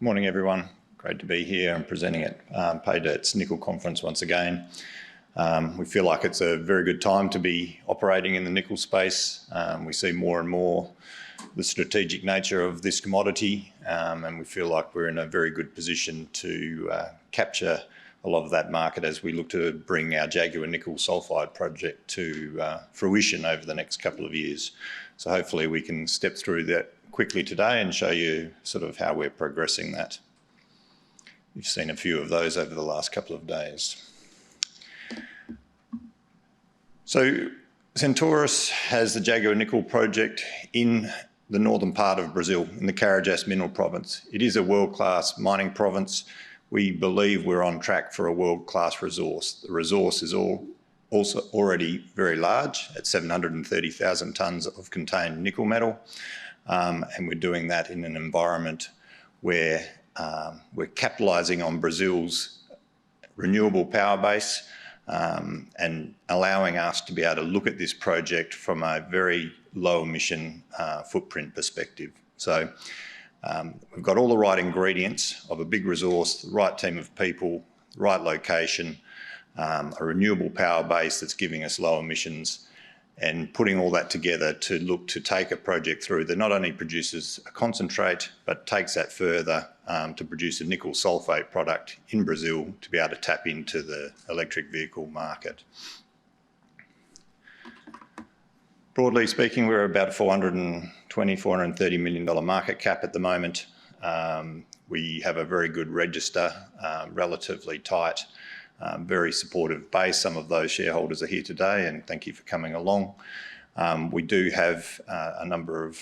Morning everyone, great to be here and presenting at Paydirt's Nickel Conference once again. We feel like it's a very good time to be operating in the nickel space. We see more and more the strategic nature of this commodity, and we feel like we're in a very good position to capture a lot of that market as we look to bring our Jaguar nickel sulphide project to fruition over the next couple of years. So hopefully we can step through that quickly today and show you sort of how we're progressing that. You've seen a few of those over the last couple of days. So Centaurus has the Jaguar nickel project in the northern part of Brazil, in the Carajás mineral province. It is a world-class mining province. We believe we're on track for a world-class resource. The resource is also already very large at 730,000 tonnes of contained nickel metal. And we're doing that in an environment where we're capitalising on Brazil's renewable power base and allowing us to be able to look at this project from a very low emission footprint perspective. So we've got all the right ingredients of a big resource, the right team of people, the right location, a renewable power base that's giving us low emissions, and putting all that together to look to take a project through that not only produces a concentrate, but takes that further to produce a nickel sulphate product in Brazil to be able to tap into the electric vehicle market. Broadly speaking, we're about $420, $430 million market cap at the moment. We have a very good register, relatively tight, very supportive base. Some of those shareholders are here today, and thank you for coming along. We do have a number of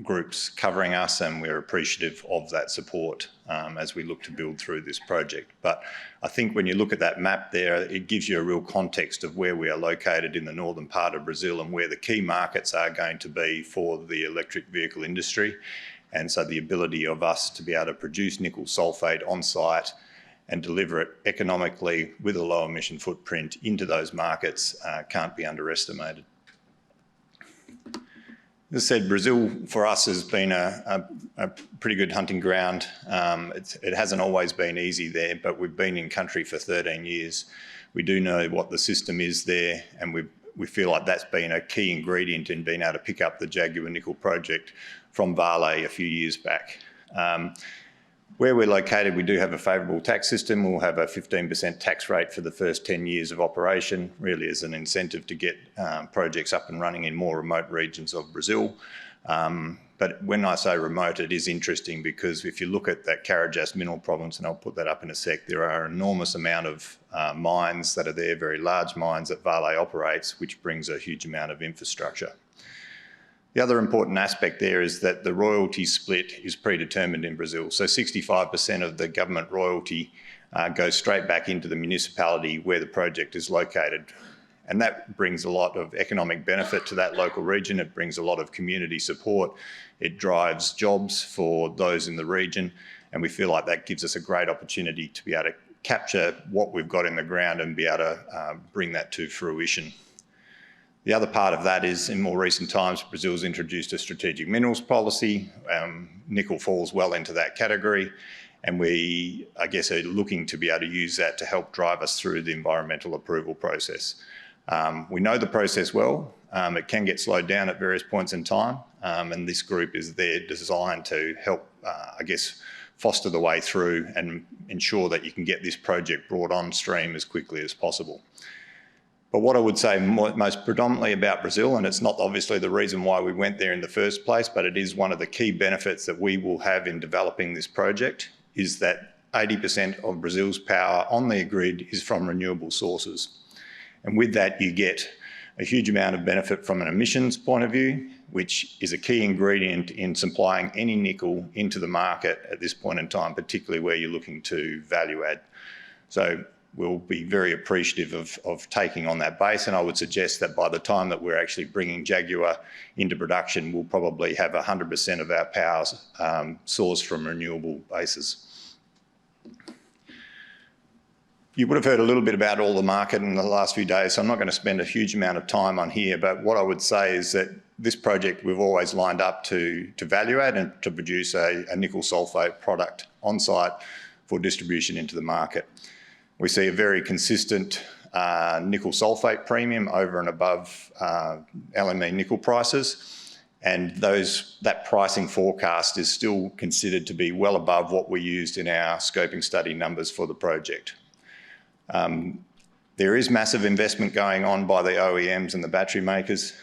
groups covering us, and we're appreciative of that support as we look to build through this project. But I think when you look at that map there, it gives you a real context of where we are located in the northern part of Brazil and where the key markets are going to be for the electric vehicle industry. And so the ability of us to be able to produce nickel sulphate on site and deliver it economically with a low emission footprint into those markets can't be underestimated. As I said, Brazil for us has been a pretty good hunting ground. It hasn't always been easy there, but we've been in country for 13 years. We do know what the system is there, and we feel like that's been a key ingredient in being able to pick up the Jaguar nickel project from Vale a few years back. Where we're located, we do have a favourable tax system. We'll have a 15% tax rate for the first 10 years of operation, really as an incentive to get projects up and running in more remote regions of Brazil. But when I say remote, it is interesting because if you look at that Carajás mineral province, and I'll put that up in a sec, there are an enormous amount of mines that are there, very large mines that Vale operates, which brings a huge amount of infrastructure. The other important aspect there is that the royalty split is predetermined in Brazil. So 65% of the government royalty goes straight back into the municipality where the project is located. And that brings a lot of economic benefit to that local region. It brings a lot of community support. It drives jobs for those in the region. And we feel like that gives us a great opportunity to be able to capture what we've got in the ground and be able to bring that to fruition. The other part of that is, in more recent times, Brazil's introduced a strategic minerals policy. Nickel falls well into that category, and we, I guess, are looking to be able to use that to help drive us through the environmental approval process. We know the process well. It can get slowed down at various points in time, and this group is there designed to help, I guess, foster the way through and ensure that you can get this project brought on stream as quickly as possible. But what I would say most predominantly about Brazil, and it's not obviously the reason why we went there in the first place, but it is one of the key benefits that we will have in developing this project, is that 80% of Brazil's power on their grid is from renewable sources. And with that, you get a huge amount of benefit from an emissions point of view, which is a key ingredient in supplying any nickel into the market at this point in time, particularly where you're looking to value add. So we'll be very appreciative of taking on that base, and I would suggest that by the time that we're actually bringing Jaguar into production, we'll probably have 100% of our power sourced from renewable bases. You would have heard a little bit about all the market in the last few days, so I'm not going to spend a huge amount of time on here, but what I would say is that this project we've always lined up to value add and to produce a nickel sulphate product on site for distribution into the market. We see a very consistent nickel sulphate premium over and above LME nickel prices, and that pricing forecast is still considered to be well above what we used in our scoping study numbers for the project. There is massive investment going on by the OEMs and the battery makers.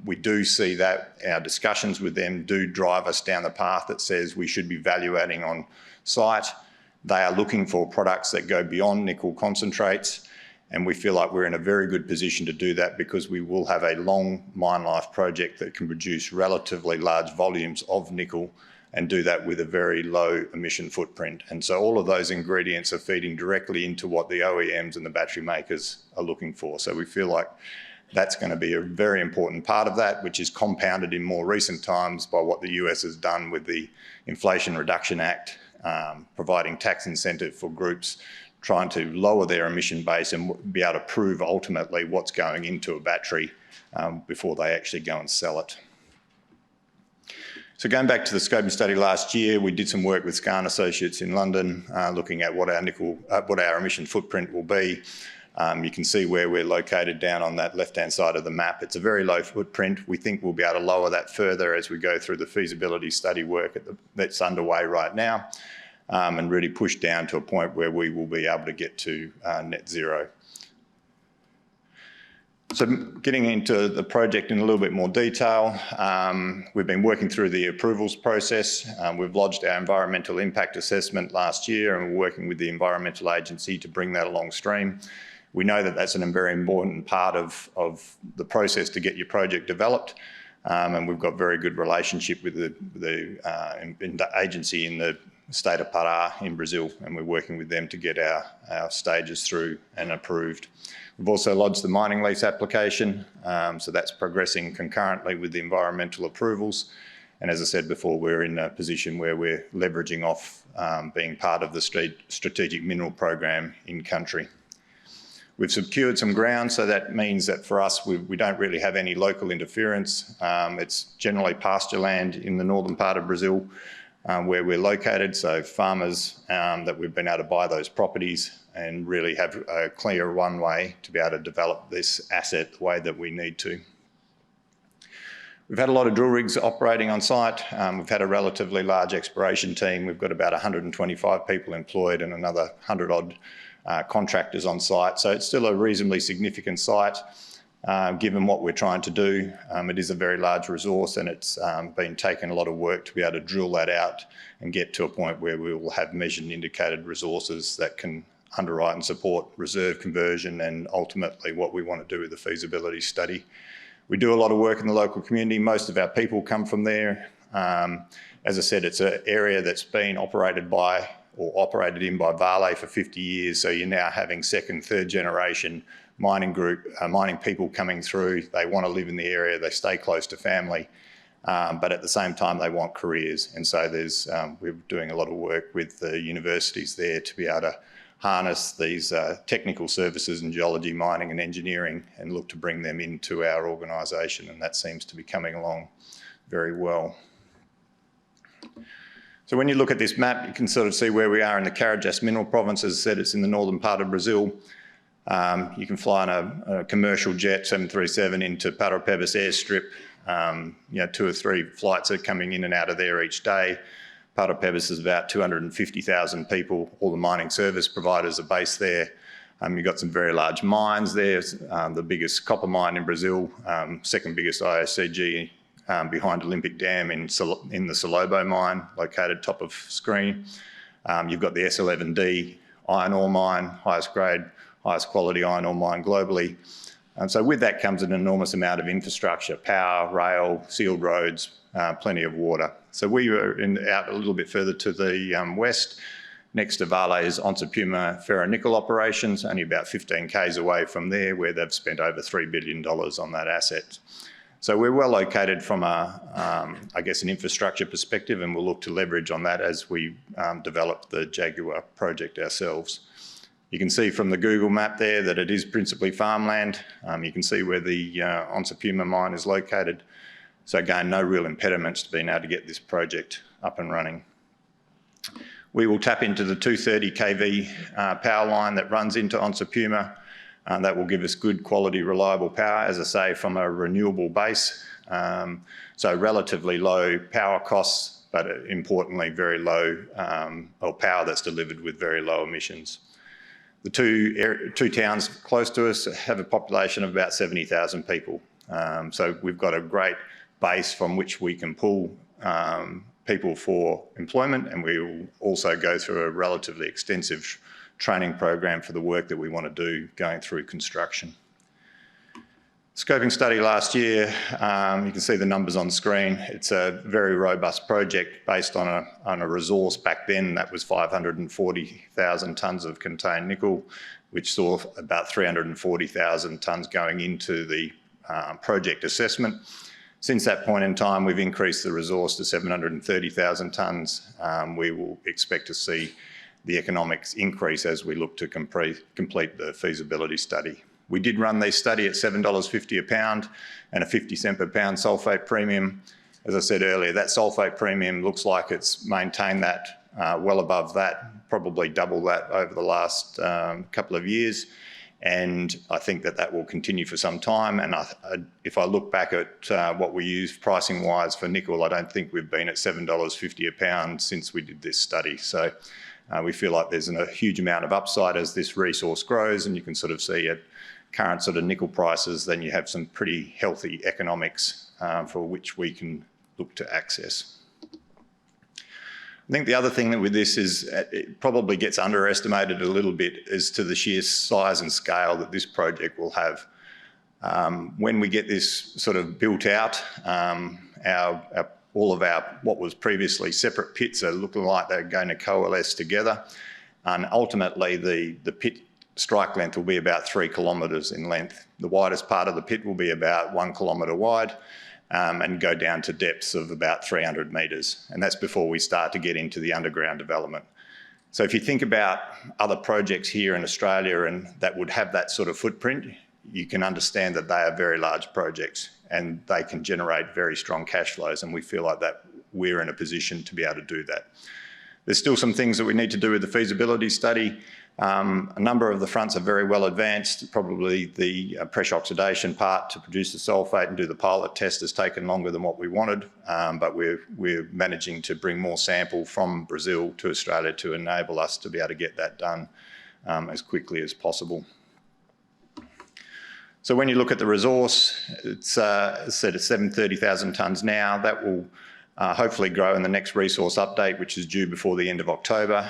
We do see that our discussions with them do drive us down the path that says we should be value adding on site. They are looking for products that go beyond nickel concentrates, and we feel like we're in a very good position to do that because we will have a long mine life project that can produce relatively large volumes of nickel and do that with a very low emission footprint. And so all of those ingredients are feeding directly into what the OEMs and the battery makers are looking for. So we feel like that's going to be a very important part of that, which is compounded in more recent times by what the US has done with the Inflation Reduction Act, providing tax incentive for groups trying to lower their emission base and be able to prove ultimately what's going into a battery before they actually go and sell it. So going back to the scoping study last year, we did some work with Scarn Associates in London, looking at what our emission footprint will be. You can see where we're located down on that left-hand side of the map. It's a very low footprint. We think we'll be able to lower that further as we go through the feasibility study work that's underway right now, and really push down to a point where we will be able to get to net zero. So getting into the project in a little bit more detail, we've been working through the approvals process. We've lodged our environmental impact assessment last year, and we're working with the environmental agency to bring that along stream. We know that that's a very important part of the process to get your project developed, and we've got very good relationship with the agency in the state of Pará in Brazil, and we're working with them to get our stages through and approved. We've also lodged the mining lease application, so that's progressing concurrently with the environmental approvals. And as I said before, we're in a position where we're leveraging off being part of the strategic mineral program in country. We've secured some ground, so that means that for us, we don't really have any local interference. It's generally pasture land in the northern part of Brazil where we're located, so farmers that we've been able to buy those properties and really have a clear runway to be able to develop this asset the way that we need to. We've had a lot of drill rigs operating on site. We've had a relatively large exploration team. We've got about 125 people employed and another 100 odd contractors on site. So it's still a reasonably significant site given what we're trying to do. It is a very large resource, and it's been taking a lot of work to be able to drill that out and get to a point where we will have measured and indicated resources that can underwrite and support reserve conversion and ultimately what we want to do with the feasibility study. We do a lot of work in the local community. Most of our people come from there. As I said, it's an area that's been operated in by Vale for 50 years. So you're now having second, third generation mining people coming through. They want to live in the area. They stay close to family, but at the same time they want careers. And so we're doing a lot of work with the universities there to be able to harness these technical services in geology, mining and engineering and look to bring them into our organisation, and that seems to be coming along very well. So when you look at this map, you can sort of see where we are in the Carajás mineral province. As I said, it's in the northern part of Brazil. You can fly on a commercial jet 737 into Parauapebas airstrip. 2 or 3 flights are coming in and out of there each day. Parauapebas is about 250,000 people. All the mining service providers are based there. You've got some very large mines there. The biggest copper mine in Brazil, second biggest IOCG behind Olympic Dam in the Salobo mine, located top of screen. You've got the S11D iron ore mine, highest grade, highest quality iron ore mine globally. And so with that comes an enormous amount of infrastructure, power, rail, sealed roads, plenty of water. So we were out a little bit further to the west. Next to Vale's Onça Puma ferronickel operations, only about 15 k's away from there, where they've spent over $3 billion on that asset. So we're well located from an infrastructure perspective, and we'll look to leverage on that as we develop the Jaguar project ourselves. You can see from the Google map there that it is principally farmland. You can see where the Onça Puma mine is located. So again, no real impediments to being able to get this project up and running. We will tap into the 230 kV power line that runs into Onça Puma. That will give us good quality, reliable power, as I say, from a renewable base. So relatively low power costs, but importantly, very low, or power that's delivered with very low emissions. The two towns close to us have a population of about 70,000 people. So we've got a great base from which we can pull people for employment, and we will also go through a relatively extensive training program for the work that we want to do going through construction. Scoping study last year, you can see the numbers on screen. It's a very robust project based on a resource back then that was 540,000 tonnes of contained nickel, which saw about 340,000 tonnes going into the project assessment. Since that point in time, we've increased the resource to 730,000 tonnes. We will expect to see the economics increase as we look to complete the feasibility study. We did run this study at $7.50 a pound and a 50 cent per pound sulphate premium. As I said earlier, that sulphate premium looks like it's maintained that well above that, probably double that over the last couple of years. And I think that that will continue for some time. And if I look back at what we use pricing wise for nickel, I don't think we've been at $7.50 a pound since we did this study. So we feel like there's a huge amount of upside as this resource grows, and you can sort of see at current sort of nickel prices, then you have some pretty healthy economics for which we can look to access. I think the other thing that with this is it probably gets underestimated a little bit as to the sheer size and scale that this project will have. When we get this sort of built out, all of our what was previously separate pits are looking like they're going to coalesce together, and ultimately the pit strike length will be about 3 kilometres in length. The widest part of the pit will be about 1 kilometre wide, and go down to depths of about 300 metres. And that's before we start to get into the underground development. So if you think about other projects here in Australia and that would have that sort of footprint, you can understand that they are very large projects and they can generate very strong cash flows, and we feel like that we're in a position to be able to do that. There's still some things that we need to do with the feasibility study. A number of the fronts are very well advanced. Probably the pressure oxidation part to produce the sulphate and do the pilot test has taken longer than what we wanted, but we're managing to bring more sample from Brazil to Australia to enable us to be able to get that done as quickly as possible. So when you look at the resource, it's set at 730,000 tonnes now. That will hopefully grow in the next resource update, which is due before the end of October.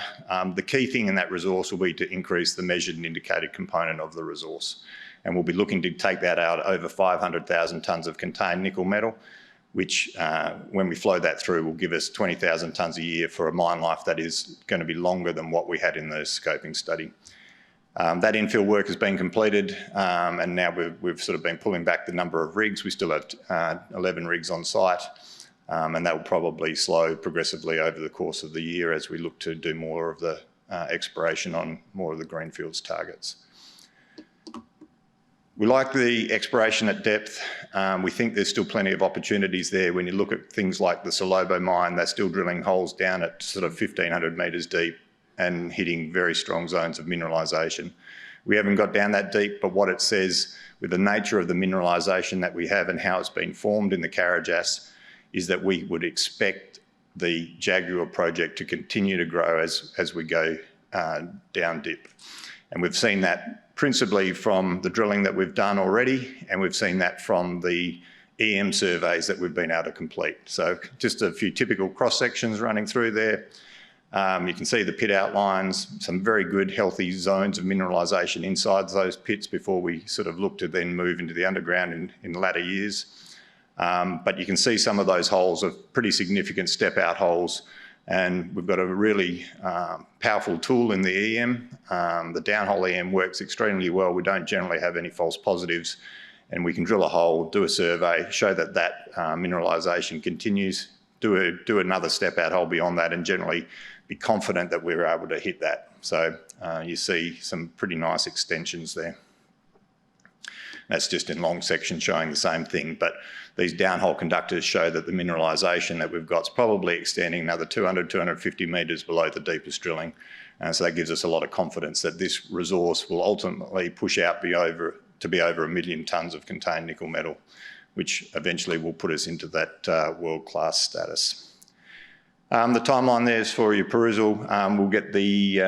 The key thing in that resource will be to increase the measured and indicated component of the resource. And we'll be looking to take that out over 500,000 tonnes of contained nickel metal, which when we flow that through will give us 20,000 tonnes a year for a mine life that is going to be longer than what we had in the scoping study. That infill work has been completed, and now we've sort of been pulling back the number of rigs. We still have 11 rigs on site. And that will probably slow progressively over the course of the year as we look to do more of the exploration on more of the greenfields targets. We like the exploration at depth. We think there's still plenty of opportunities there. When you look at things like the Sulphide mine, they're still drilling holes down at sort of 1,500 metres deep and hitting very strong zones of mineralisation. We haven't got down that deep, but what it says with the nature of the mineralisation that we have and how it's been formed in the Carajás is that we would expect the Jaguar project to continue to grow as we go down dip. And we've seen that principally from the drilling that we've done already, and we've seen that from the EM surveys that we've been able to complete. So just a few typical cross sections running through there. You can see the pit outlines, some very good healthy zones of mineralisation inside those pits before we sort of look to then move into the underground in latter years. But you can see some of those holes are pretty significant step out holes, and we've got a really powerful tool in the EM. The downhole EM works extremely well. We don't generally have any false positives, and we can drill a hole, do a survey, show that that mineralisation continues, do another step out hole beyond that, and generally be confident that we're able to hit that. So you see some pretty nice extensions there. That's just in long section showing the same thing, but these downhole conductors show that the mineralisation that we've got is probably extending another 200, 250 metres below the deepest drilling. So that gives us a lot of confidence that this resource will ultimately push out to be over 1 million tonnes of contained nickel metal, which eventually will put us into that world-class status. The timeline there is for your perusal. We'll get the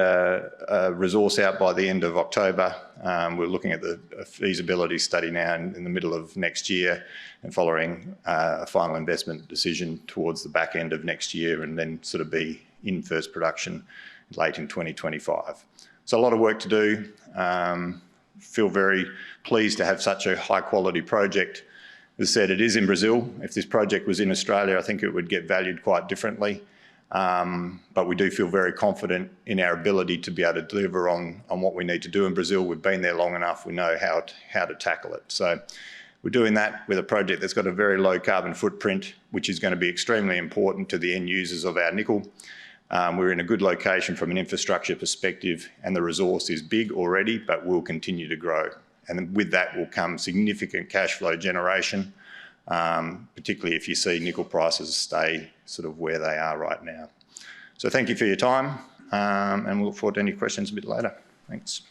resource out by the end of October. We're looking at the feasibility study now in the middle of next year, and following a final investment decision towards the back end of next year, and then sort of be in first production late in 2025. So a lot of work to do. Feel very pleased to have such a high quality project. As I said, it is in Brazil. If this project was in Australia, I think it would get valued quite differently. But we do feel very confident in our ability to be able to deliver on what we need to do in Brazil. We've been there long enough, we know how to tackle it. So we're doing that with a project that's got a very low carbon footprint, which is going to be extremely important to the end users of our nickel. We're in a good location from an infrastructure perspective, and the resource is big already, but will continue to grow. And with that will come significant cash flow generation, particularly if you see nickel prices stay sort of where they are right now. So thank you for your time, and we'll look forward to any questions a bit later. Thanks.